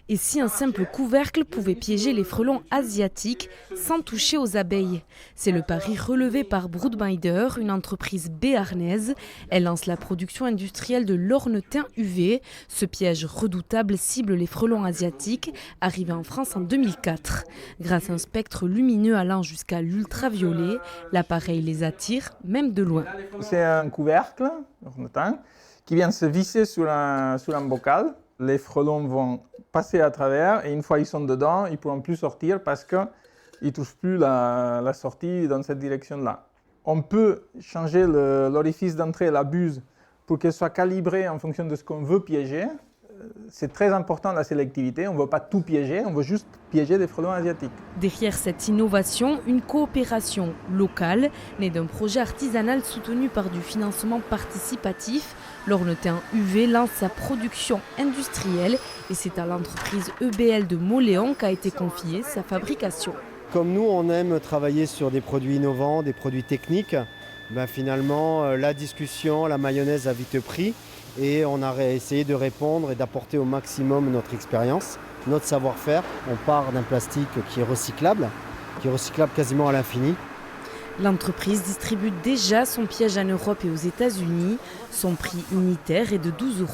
Et si un simple couvercle pouvait piéger les frelons asiatiques sans toucher aux abeilles? C'est le pari relevé par Broodbinder, une entreprise béarnaise. Elle lance la production industrielle de l'ornetin UV. Ce piège redoutable cible les frelons asiatiques, arrivé en France en 2004. Grâce à un spectre lumineux allant jusqu'à l'ultraviolet, l'appareil les attire, même de loin. C'est un couvercle, ornetin, qui vient se visser sur un bocal. Les frelons vont passer à travers et une fois qu'ils sont dedans, ils ne pourront plus sortir parce qu'ils ne touchent plus la sortie dans cette direction-là. On peut changer l'orifice d'entrée, la buse, pour qu'elle soit calibrée en fonction de ce qu'on veut piéger. C'est très important la sélectivité, on ne veut pas tout piéger, on veut juste piéger des frelons asiatiques. Derrière cette innovation, une coopération locale, née d'un projet artisanal soutenu par du financement participatif. L'ornetin UV lance sa production industrielle et c'est à l'entreprise EBL de Mauléon qu'a été confiée sa fabrication. Comme nous, on aime travailler sur des produits innovants, des produits techniques, finalement, la discussion, la mayonnaise a vite pris. Et on a essayé de répondre et d'apporter au maximum notre expérience, notre savoir-faire. On part d'un plastique qui est recyclable quasiment à l'infini. L'entreprise distribue déjà son piège en Europe et aux États-Unis. Son prix unitaire est de 12 €.